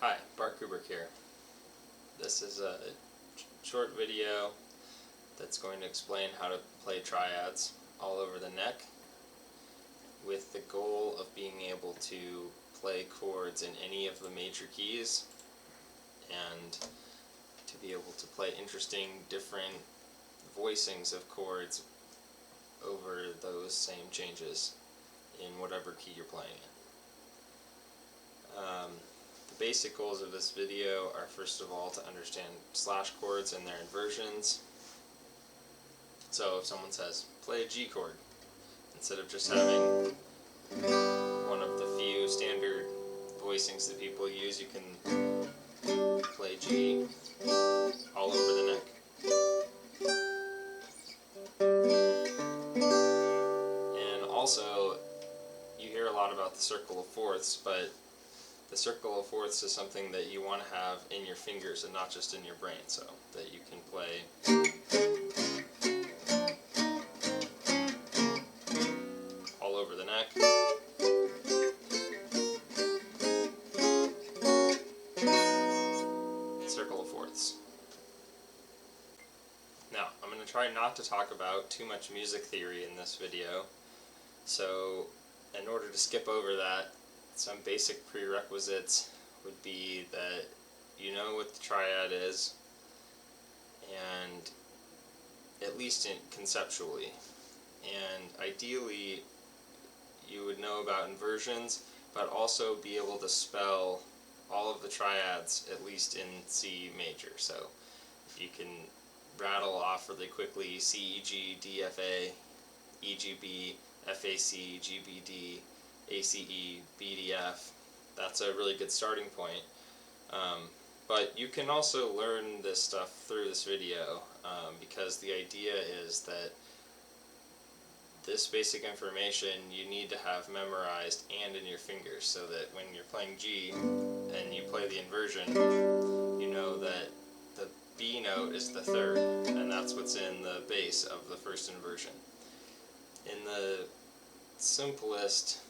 Hi, Bart Kubrick here. This is a short video that's going to explain how to play triads all over the neck with the goal of being able to play chords in any of the major keys and to be able to play interesting different voicings of chords over those same changes in whatever key you're playing in. The basic goals of this video are first of all to understand slash chords and their inversions. So if someone says play a G chord, instead of just having one of the few standard voicings that people use, you can play G all over the neck. And also, you hear a lot about the circle of fourths, but the circle of fourths is something that you want to have in your fingers and not just in your brain, so that you can play all over the neck. Circle of fourths. Now, I'm going to try not to talk about too much music theory in this video, so in order to skip over that, some basic prerequisites would be that you know what the triad is, and at least conceptually, and ideally you would know about inversions, but also be able to spell all of the triads at least in C major. So if you can rattle off really quickly C, E, G, D, F, A, E, G, B, F, A, C, G, B, D, ACE, BDF, that's a really good starting point. But you can also learn this stuff through this video because the idea is that this basic information you need to have memorized and in your fingers, so that when you're playing G and you play the inversion, you know that the B note is the third, and that's what's in the bass of the first inversion. In the simplest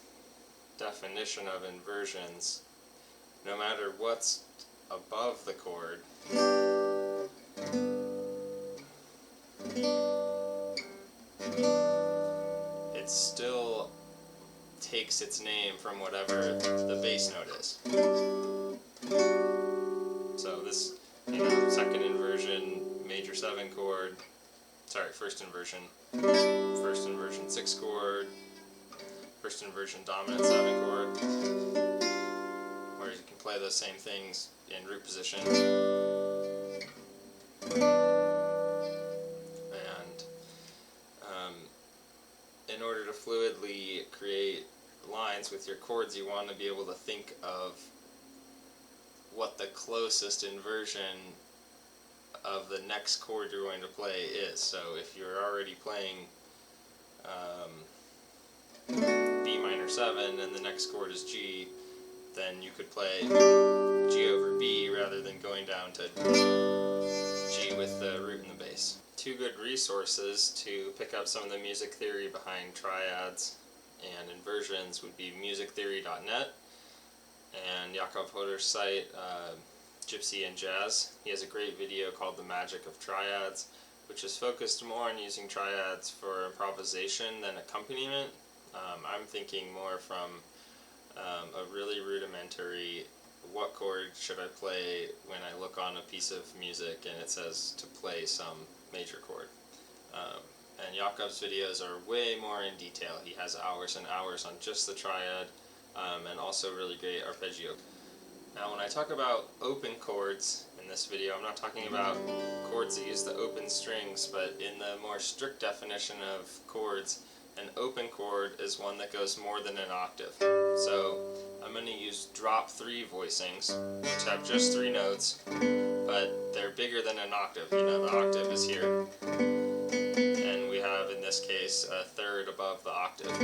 definition of inversions, no matter what's above the chord, it still takes its name from whatever the bass note is. So this, second inversion, major 7 chord, first inversion 6 chord, first inversion dominant 7 chord, where you can play those same things in root position. And in order to fluidly create lines with your chords, you want to be able to think of what the closest inversion of the next chord you're going to play is. So if you're already playing B minor 7 and the next chord is G, then you could play G over B rather than going down to G with the root and the bass. Two good resources to pick up some of the music theory behind triads and inversions would be musictheory.net and Yaakov site, Gypsy and Jazz. He has a great video called The Magic of Triads, which is focused more on using triads for improvisation than accompaniment. I'm thinking more from a really rudimentary, what chord should I play when I look on a piece of music and it says to play some major chord. And Yaakov's videos are way more in detail. He has hours and hours on just the triad, and also really great arpeggio. Now when I talk about open chords in this video, I'm not talking about chords that use the open strings, but in the more strict definition of chords, an open chord is one that goes more than an octave. So I'm going to use drop 3 voicings, which have just 3 notes, but they're bigger than an octave. The octave is here, and we have in this case a third above the octave.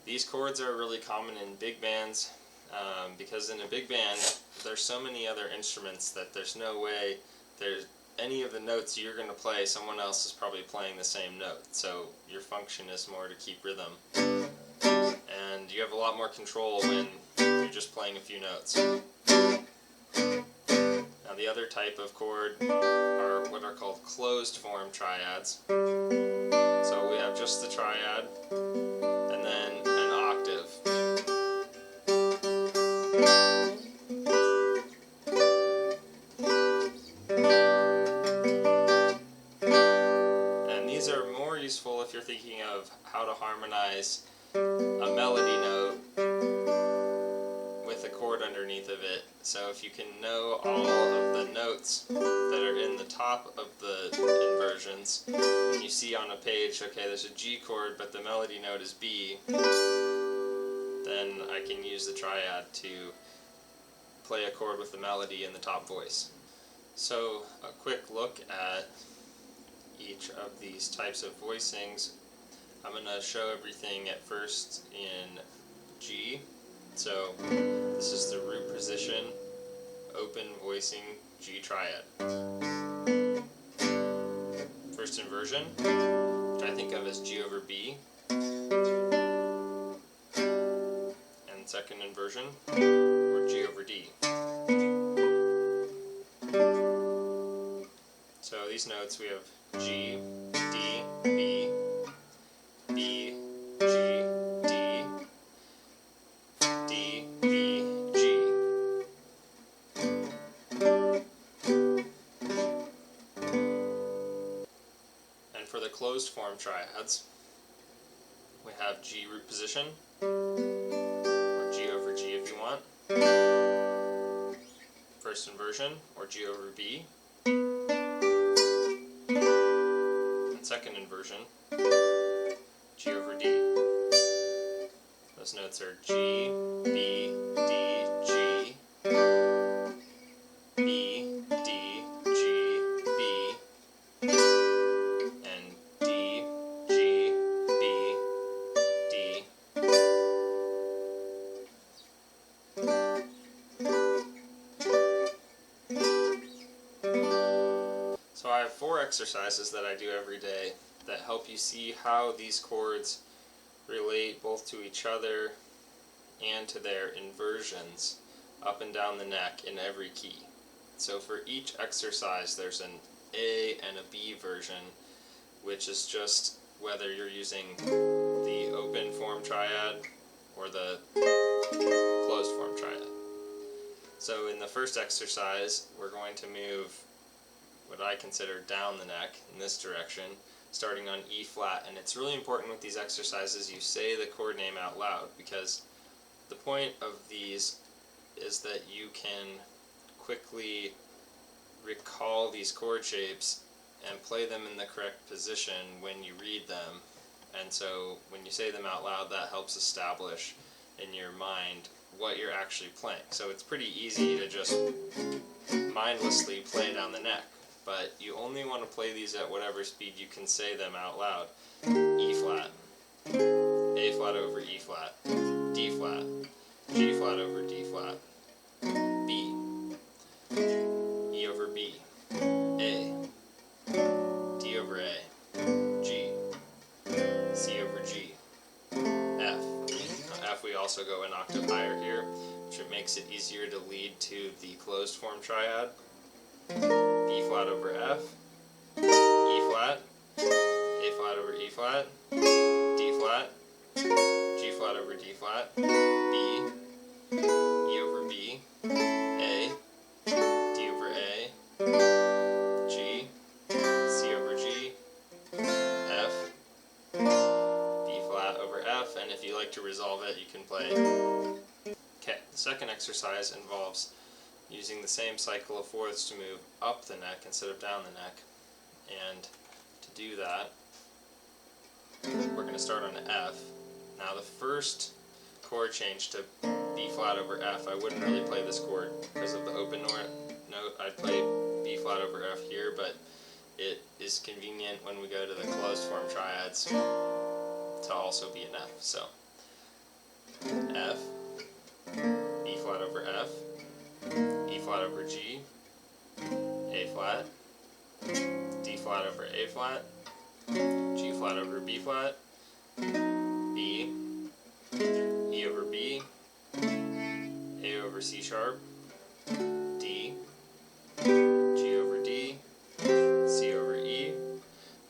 These chords are really common in big bands, because in a big band there's so many other instruments that there's no way there's any of the notes you're going to play, someone else is probably playing the same note. So your function is more to keep rhythm. And you have a lot more control when you're just playing a few notes. Now the other type of chord are what are called closed form triads. So we have just the triad and then an octave. And these are more useful if you're thinking of how to harmonize a melody note with a chord underneath of it. So if you can know all of the notes that are in the top of the inversions, and you see on a page, okay, there's a G chord, but the melody note is B, then I can use the triad to play a chord with the melody in the top voice. So a quick look at each of these types of voicings. I'm going to show everything at first in G. So this is the root position, open voicing G triad. First inversion, which I think of as G over B. And second inversion, or G over D. So these notes we have G, D, B, B, G, D, D, B, G. And for the closed form triads, we have G root position, or G over G if you want. First inversion, or G over B. And second inversion, G over D. Those notes are G, B, D, G, B, D, G, B, and D, G, B, D. So I have 4 exercises that I do every day that help you see how these chords relate both to each other and to their inversions up and down the neck in every key. So for each exercise there's an A and a B version, which is just whether you're using the open form triad or the closed form triad. So in the first exercise we're going to move what I consider down the neck in this direction, starting on E flat. And it's really important with these exercises you say the chord name out loud, because the point of these is that you can quickly recall these chord shapes and play them in the correct position when you read them. And so when you say them out loud, that helps establish in your mind what you're actually playing. So it's pretty easy to just mindlessly play down the neck, but you only want to play these at whatever speed you can say them out loud. E flat, A flat over E flat, D flat, G flat over D flat, B, E over B, A, D over A, G, C over G, F. Now F we also go an octave higher here, which makes it easier to lead to the closed form triad. B flat over F, E flat, A flat over E flat, D flat, G flat over D flat, B, E over B, A, D over A, G, C over G, F, B flat over F, and if you like to resolve it, you can play. Okay, the second exercise involves using the same cycle of fourths to move up the neck instead of down the neck. And to do that, we're going to start on F. Now the first chord change to B flat over F, I wouldn't really play this chord because of the open note. I'd play B flat over F here, but it is convenient when we go to the closed form triads to also be an F. So F, B flat over F, E flat over G, A flat, D flat over A flat, G flat over B flat, B, E over B, A over C sharp, D, G over D, C over E.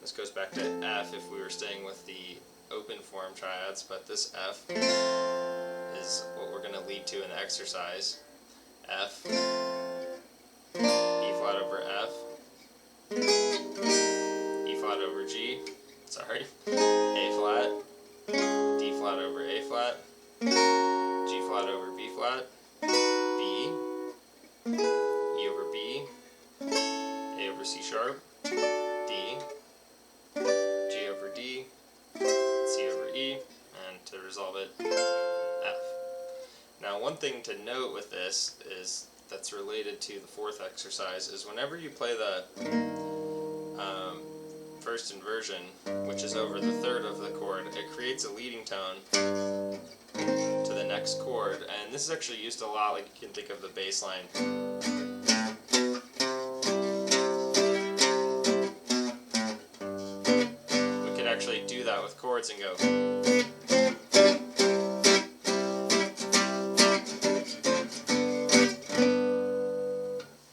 This goes back to F if we were staying with the open form triads, but this F is what we're going to lead to in the exercise. F, E flat over F, E flat over G, sorry, A flat, D flat over A flat, G flat over B flat, B, E over B, A over C sharp, D, G over D, C over E, and to resolve it, F. Now one thing to note with this is that's related to the fourth exercise is whenever you play the first inversion, which is over the third of the chord, it creates a leading tone to the next chord, and this is actually used a lot, like you can think of the bass line. We could actually do that with chords and go.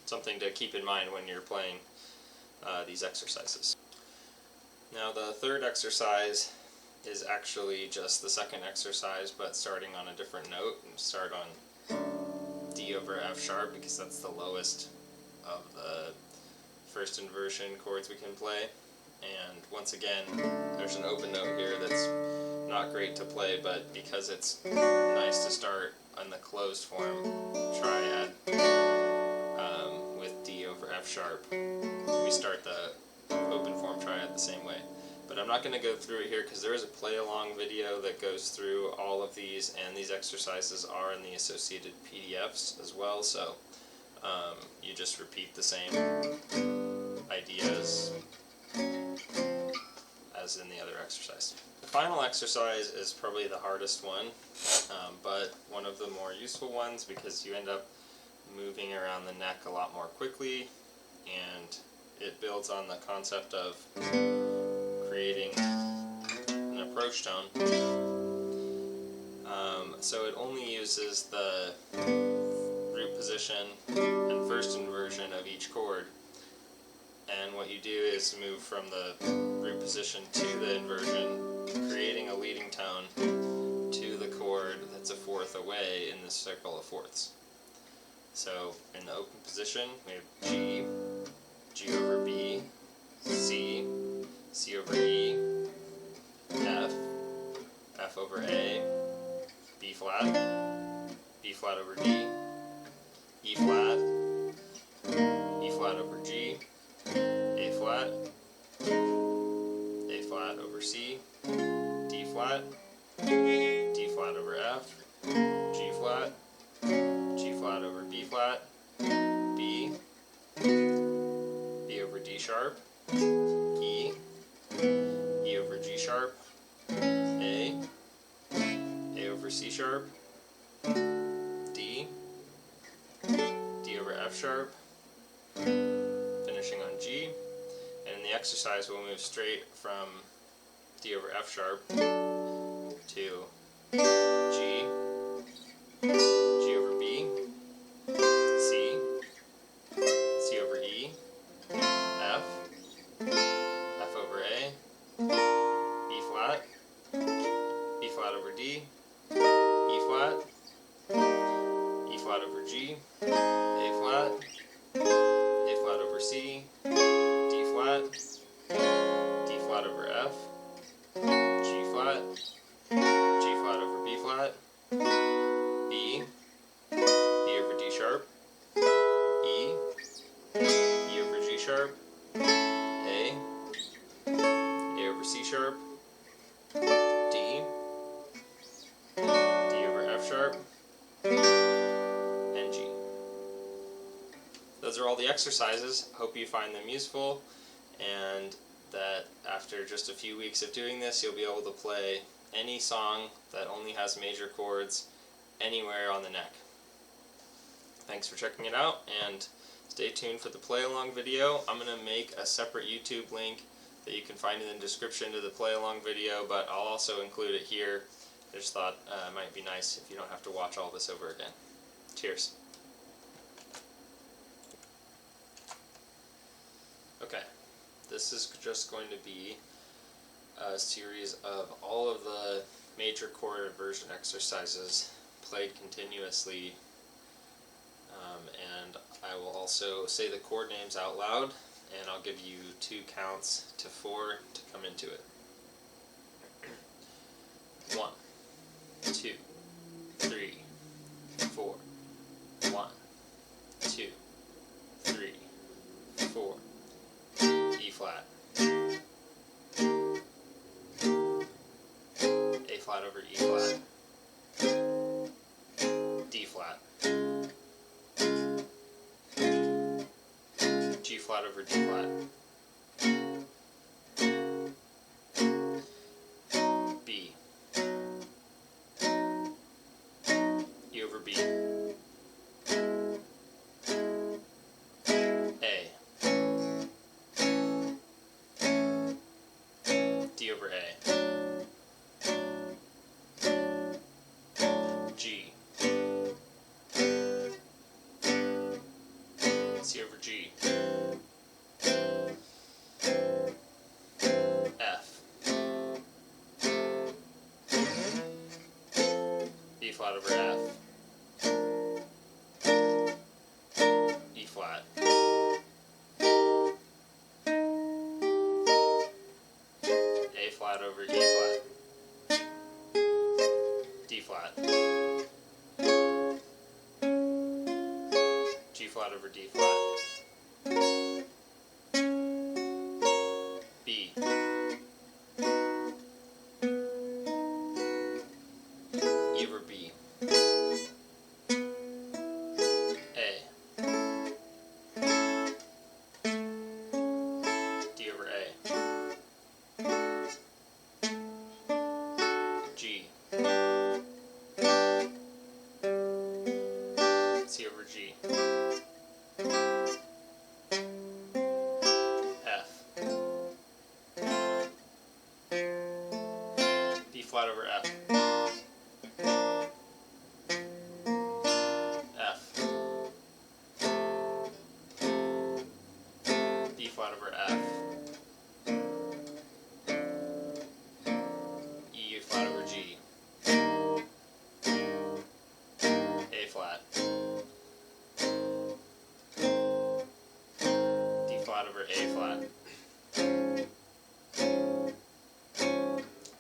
Something to keep in mind when you're playing these exercises. Now the third exercise is actually just the second exercise, but starting on a different note. And start on D over F sharp because that's the lowest of the first inversion chords we can play. And once again, there's an open note here that's not great to play, but because it's nice to start on the closed form triad with D over F sharp, we start the open form triad the same way. But I'm not going to go through it here because there is a play along video that goes through all of these, and these exercises are in the associated PDFs as well, so you just repeat the same ideas as in the other exercise. The final exercise is probably the hardest one, but one of the more useful ones because you end up moving around the neck a lot more quickly, and it builds on the concept of creating an approach tone. So it only uses the root position and first inversion of each chord, and what you do is move from the root position to the inversion, creating a leading tone to the chord that's a fourth away in this circle of fourths. So in the open position we have G, G over B, C, C over E, F, F over A, B flat over D, E flat over G, A flat over C, D flat over F, G flat over B flat, B over D sharp, E over G sharp, A over C sharp, D over F sharp, finishing on G, and in the exercise we'll move straight from D over F sharp to G, G over B, C, C over E, F, F over A, B flat over D, E flat over G, A flat over C, D flat over F, G flat over B flat, B over D sharp, E over G sharp, A over C sharp, D over F sharp, and G. Those are all the exercises. Hope you find them useful, and that after just a few weeks of doing this, you'll be able to play any song that only has major chords anywhere on the neck. Thanks for checking it out, and stay tuned for the play along video. I'm going to make a separate YouTube link that you can find in the description to the play along video, but I'll also include it here. I just thought it might be nice if you don't have to watch all this over again. Cheers. this is just going to be a series of all of the major chord inversion exercises played continuously, and I will also say the chord names out loud, and I'll give you 2 counts to 4 to come into it. 1, 2, 3, 4. 1, 2, 3, 4. E flat. A flat over E flat. D flat. G flat over D flat. B. E over B. A. D over A. G. C over G. F. B flat over F. E flat. A flat over E flat. D flat. G flat over D flat. B. E over B. A. D over A. G. C over G. F. B flat over F. F. B flat over F. E flat over G. A flat. D flat over A flat.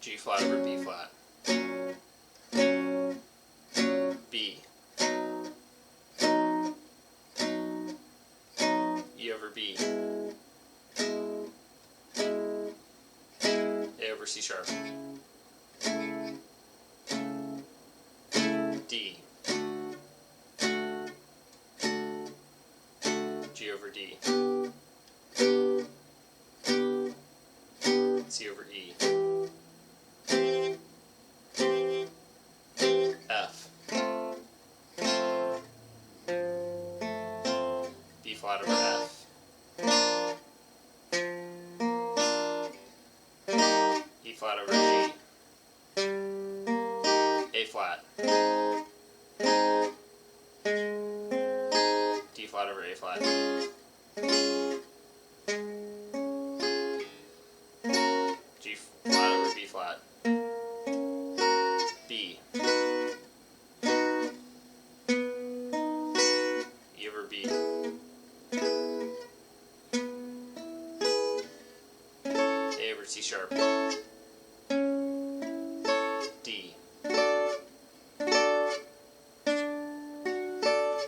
G flat over B flat. B. E over B. A over C sharp. D. G over D. C over E. F. B flat over F. E flat over G. A flat. D flat over A flat. G flat over B flat. B. E over B. A over C sharp. D.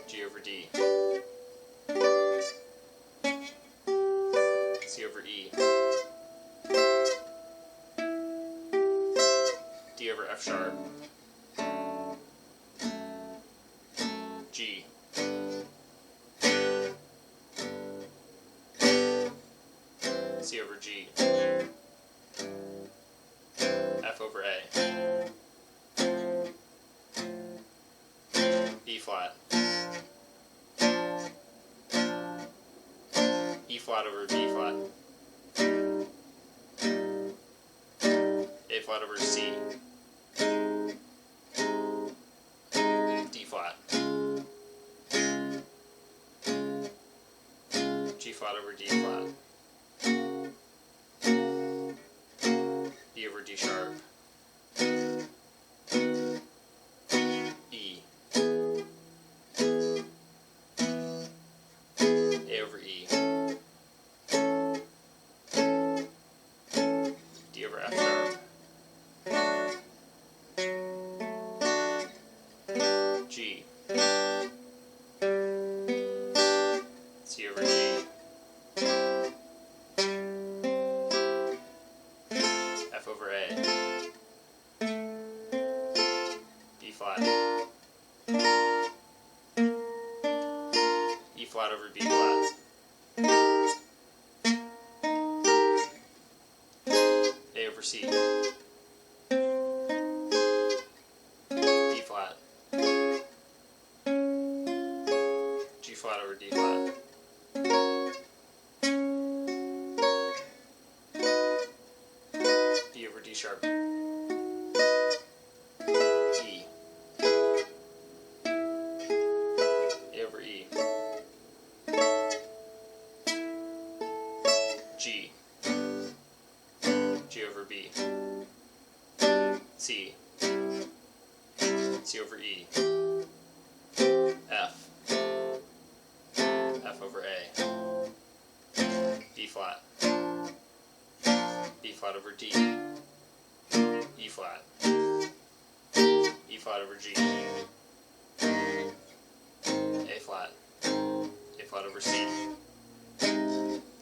G over D. C over E. D over F sharp. G. C over G. F over A. B flat. E flat over B flat. A flat over C. D flat. G flat over D flat. B over D sharp, E, A over E, D over F sharp, G, C over G, F over A, B flat, E flat over B flat, A over C, D flat, G flat over D flat, B over D sharp, E, A over E, G, G over B, C, C over E, F, F over A, B flat, B flat over D, E flat, E flat over G, A flat, A flat over C,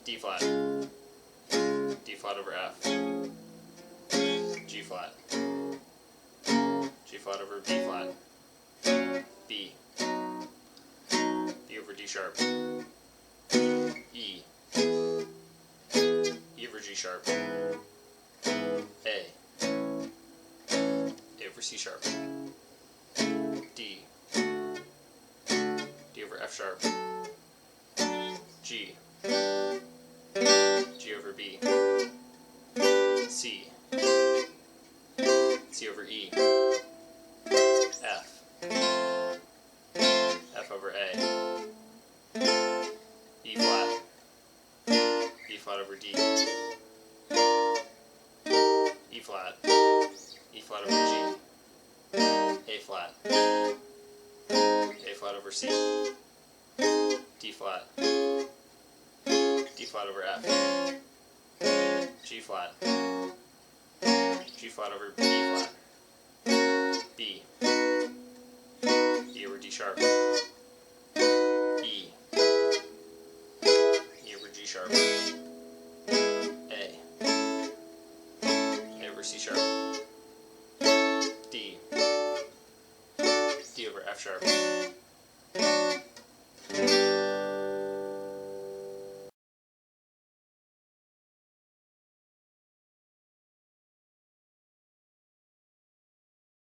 D flat, D flat over F, G flat, G flat over B flat, B, B over D sharp, E, E over G sharp, A over C sharp, D, D over F sharp, G, G over B, C, C over E, F, F over A, E flat, E flat over D, E flat, E flat over G, A flat, A flat over C, D flat, D flat over F, G flat, G flat over B flat, B, B over D sharp, E, E over G sharp, A over C sharp, D, D over F sharp,